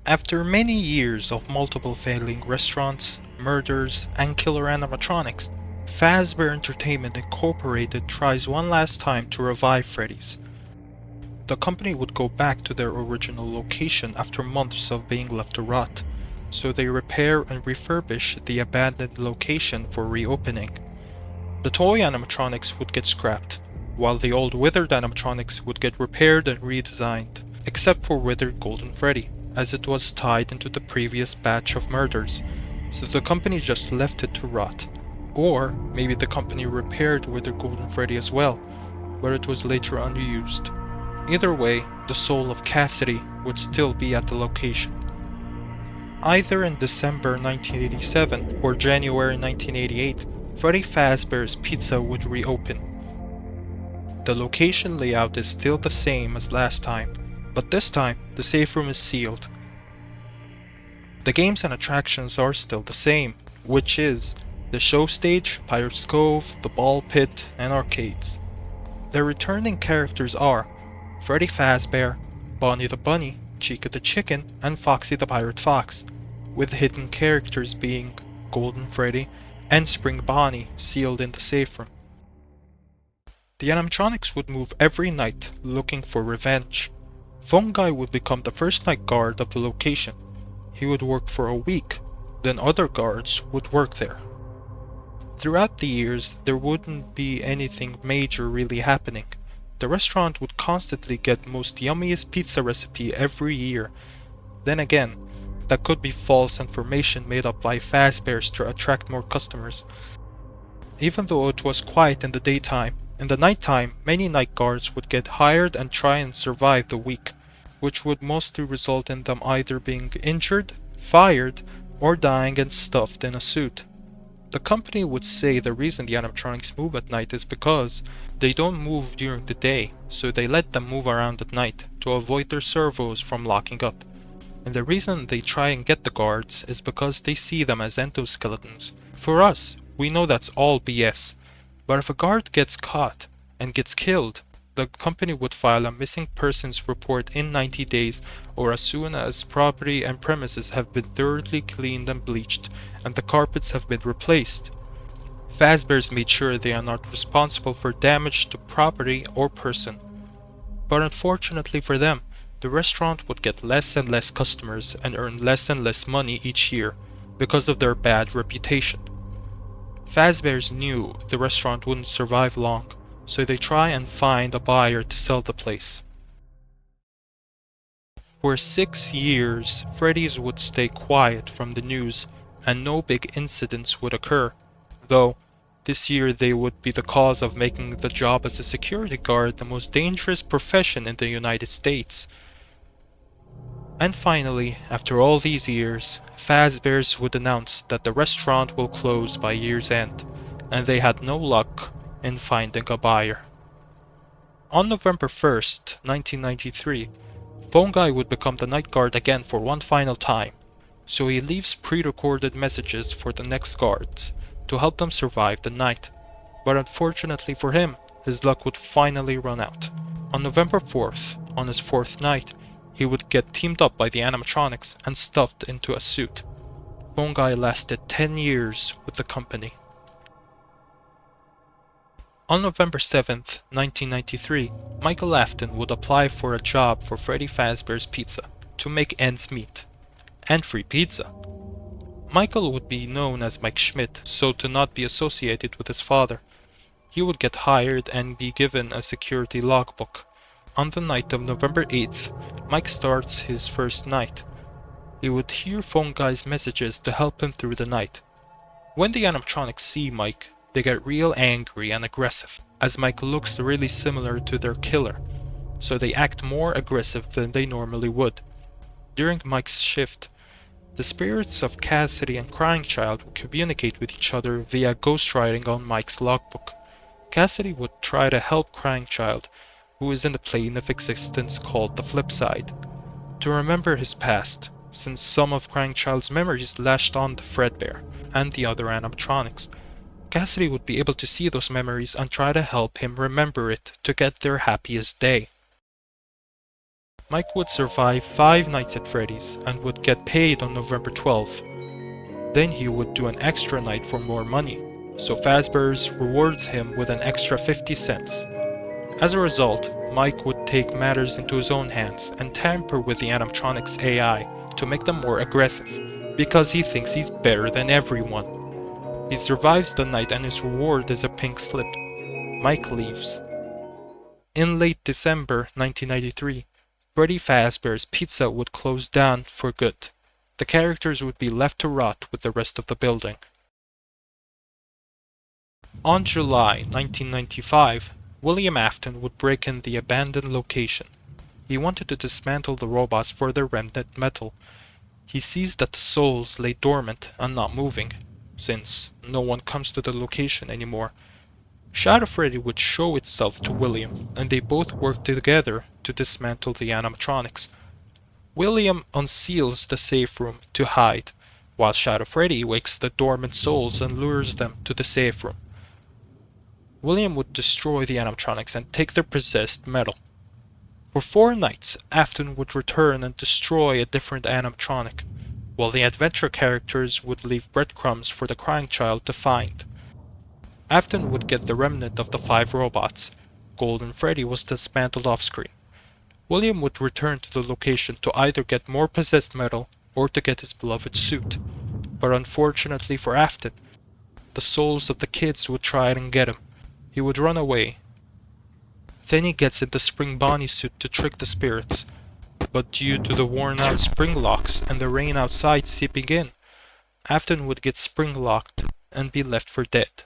After many years of multiple failing restaurants, murders, and killer animatronics, Fazbear Entertainment Incorporated tries one last time to revive Freddy's. The company would go back to their original location after months of being left to rot, so they repair and refurbish the abandoned location for reopening. The toy animatronics would get scrapped, while the old withered animatronics would get repaired and redesigned, except for withered Golden Freddy, as it was tied into the previous batch of murders, so the company just left it to rot. Or maybe the company repaired withered Golden Freddy as well, but it was later unused. Either way, the soul of Cassidy would still be at the location. Either in December 1987 or January 1988, Freddy Fazbear's Pizza would reopen. The location layout is still the same as last time, but this time the safe room is sealed. The games and attractions are still the same, which is the show stage, Pirate's Cove, the ball pit, and arcades. The returning characters are Freddy Fazbear, Bonnie the Bunny, Chica the Chicken, and Foxy the Pirate Fox, with hidden characters being Golden Freddy and Spring Bonnie sealed in the safe room. The animatronics would move every night looking for revenge. Phone Guy would become the first night guard of the location. He would work for a week, then other guards would work there. Throughout the years, there wouldn't be anything major really happening. The restaurant would constantly get most yummiest pizza recipe every year. Then again, that could be false information made up by Fazbears to attract more customers. Even though it was quiet in the daytime, in the nighttime many night guards would get hired and try and survive the week, which would mostly result in them either being injured, fired, or dying and stuffed in a suit. The company would say the reason the animatronics move at night is because they don't move during the day, so they let them move around at night to avoid their servos from locking up. And the reason they try and get the guards is because they see them as endoskeletons. For us, we know that's all BS, but if a guard gets caught and gets killed, the company would file a missing persons report in 90 days or as soon as property and premises have been thoroughly cleaned and bleached and the carpets have been replaced. Fazbears made sure they are not responsible for damage to property or person. But unfortunately for them, the restaurant would get less and less customers and earn less and less money each year because of their bad reputation. Fazbears knew the restaurant wouldn't survive long, so they try and find a buyer to sell the place. For 6 years, Freddy's would stay quiet from the news and no big incidents would occur, though this year they would be the cause of making the job as a security guard the most dangerous profession in the United States. And finally, after all these years, Fazbears would announce that the restaurant will close by year's end, and they had no luck in finding a buyer. On November 1st, 1993, Phone Guy would become the night guard again for one final time, so he leaves pre-recorded messages for the next guards to help them survive the night. But unfortunately for him, his luck would finally run out. On November 4th, on his 4th night, he would get teamed up by the animatronics and stuffed into a suit. Phone Guy lasted 10 years with the company. On November 7th, 1993, Michael Afton would apply for a job for Freddy Fazbear's Pizza to make ends meet. And free pizza. Michael would be known as Mike Schmidt, so to not be associated with his father. He would get hired and be given a security logbook. On the night of November 8th, Mike starts his first night. He would hear Phone Guy's messages to help him through the night. When the animatronics see Mike, they get real angry and aggressive, as Mike looks really similar to their killer, so they act more aggressive than they normally would. During Mike's shift, the spirits of Cassidy and Crying Child would communicate with each other via ghostwriting on Mike's logbook. Cassidy would try to help Crying Child, who is in a plane of existence called the Flip Side, to remember his past, since some of Crying Child's memories latched on to Fredbear and the other animatronics. Cassidy would be able to see those memories and try to help him remember it to get their happiest day. Mike would survive 5 nights at Freddy's and would get paid on November 12th. Then he would do an extra night for more money, so Fazbear's rewards him with an extra 50 cents. As a result, Mike would take matters into his own hands and tamper with the animatronics AI to make them more aggressive, because he thinks he's better than everyone. He survives the night and his reward is a pink slip. Mike leaves. In late December 1993, Freddy Fazbear's Pizza would close down for good. The characters would be left to rot with the rest of the building. On July 1995, William Afton would break in the abandoned location. He wanted to dismantle the robots for their remnant metal. He sees that the souls lay dormant and not moving, since no one comes to the location anymore. Shadow Freddy would show itself to William, and they both work together to dismantle the animatronics. William unseals the safe room to hide, while Shadow Freddy wakes the dormant souls and lures them to the safe room. William would destroy the animatronics and take their possessed metal. For 4 nights, Afton would return and destroy a different animatronic, while the adventure characters would leave breadcrumbs for the crying child to find. Afton would get the remnant of the 5 robots. Golden Freddy was dismantled off-screen. William would return to the location to either get more possessed metal or to get his beloved suit. But unfortunately for Afton, the souls of the kids would try and get him. He would run away. Then he gets into Spring Bonnie suit to trick the spirits, but due to the worn out spring locks and the rain outside seeping in, Afton would get spring locked and be left for dead.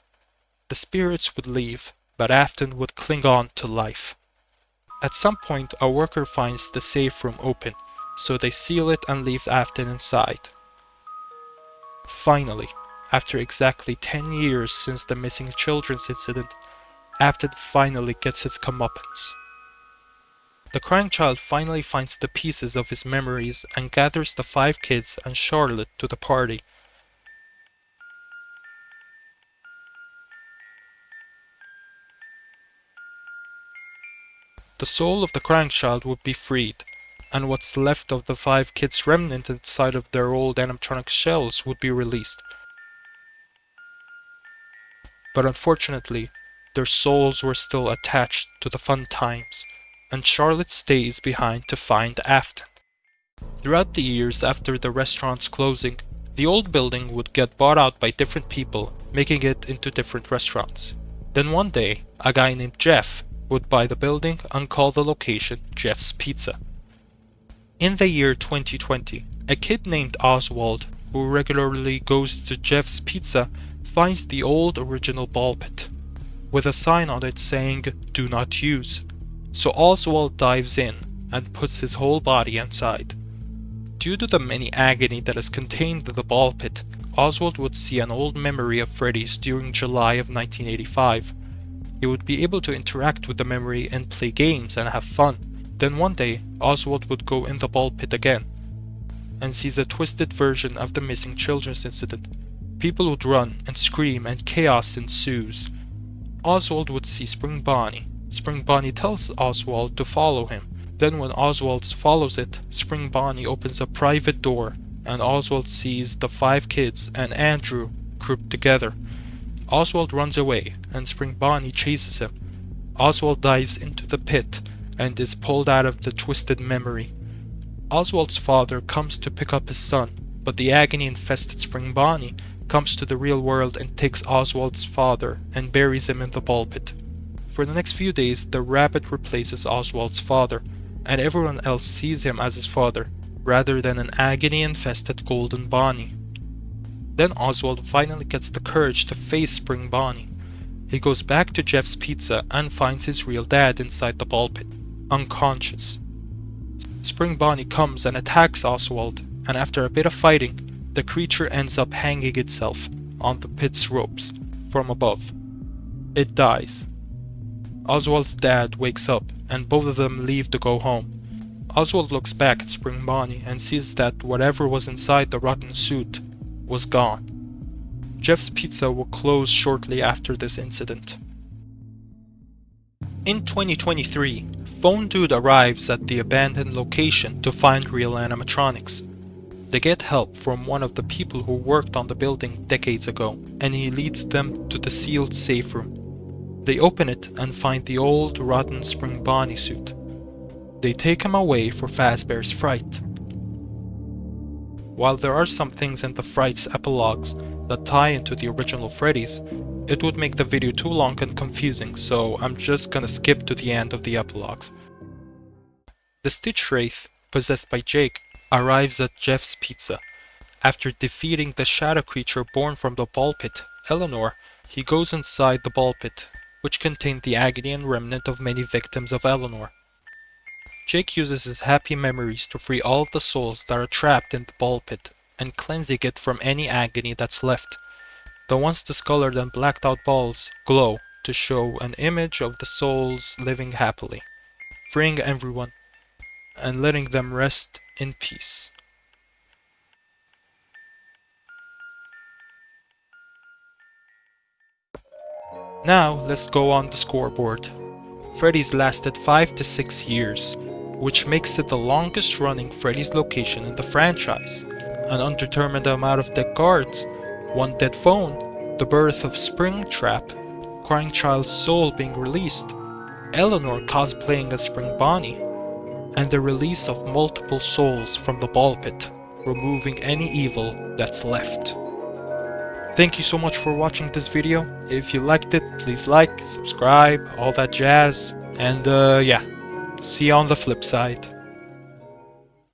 The spirits would leave, but Afton would cling on to life. At some point, a worker finds the safe room open, so they seal it and leave Afton inside. Finally, after exactly 10 years since the missing children's incident, Afton finally gets his comeuppance. The crying child finally finds the pieces of his memories and gathers the 5 kids and Charlotte to the party. The soul of the crying child would be freed, and what's left of the 5 kids' remnant inside of their old animatronic shells would be released. But unfortunately, their souls were still attached to the fun times, and Charlotte stays behind to find Afton. Throughout the years after the restaurant's closing, the old building would get bought out by different people, making it into different restaurants. Then one day, a guy named Jeff would buy the building and call the location Jeff's Pizza. In the year 2020, a kid named Oswald, who regularly goes to Jeff's Pizza, finds the old original ball pit, with a sign on it saying, "Do not use." So Oswald dives in and puts his whole body inside. Due to the many agony that is contained in the ball pit, Oswald would see an old memory of Freddy's during July of 1985. He would be able to interact with the memory and play games and have fun. Then one day, Oswald would go in the ball pit again and sees a twisted version of the missing children's incident. People would run and scream and chaos ensues. Oswald would see Spring Bonnie. Spring Bonnie tells Oswald to follow him. Then when Oswald follows it, Spring Bonnie opens a private door and Oswald sees the 5 kids and Andrew grouped together. Oswald runs away and Spring Bonnie chases him. Oswald dives into the pit and is pulled out of the twisted memory. Oswald's father comes to pick up his son, but the agony-infested Spring Bonnie comes to the real world and takes Oswald's father and buries him in the ball pit. For the next few days, the rabbit replaces Oswald's father, and everyone else sees him as his father, rather than an agony-infested Golden Bonnie. Then Oswald finally gets the courage to face Spring Bonnie. He goes back to Jeff's Pizza and finds his real dad inside the ball pit, unconscious. Spring Bonnie comes and attacks Oswald, and after a bit of fighting, the creature ends up hanging itself on the pit's ropes from above. It dies. Oswald's dad wakes up, and both of them leave to go home. Oswald looks back at Spring Bonnie and sees that whatever was inside the rotten suit was gone. Jeff's Pizza will close shortly after this incident. In 2023, Phone Dude arrives at the abandoned location to find real animatronics. They get help from one of the people who worked on the building decades ago, and he leads them to the sealed safe room. They open it and find the old, rotten Spring Bonnie suit. They take him away for Fazbear's fright. While there are some things in the Fright's epilogues that tie into the original Freddy's, it would make the video too long and confusing, so I'm just gonna skip to the end of the epilogues. The stitchwraith, possessed by Jake, arrives at Jeff's Pizza. After defeating the shadow creature born from the ball pit, Eleanor, he goes inside the ball pit, which contained the agony and remnant of many victims of Eleanor. Jake uses his happy memories to free all of the souls that are trapped in the ball pit and cleansing it from any agony that's left. The once discolored and blacked out balls glow to show an image of the souls living happily, freeing everyone and letting them rest in peace. Now let's go on the scoreboard. Freddy's lasted 5 to 6 years, which makes it the longest running Freddy's location in the franchise. An undetermined amount of dead guards, one dead phone, the birth of Springtrap, Crying Child's soul being released, Eleanor cosplaying as Spring Bonnie, and the release of multiple souls from the ball pit, removing any evil that's left. Thank you so much for watching this video. If you liked it, please like, subscribe, all that jazz, and yeah, see you on the flip side.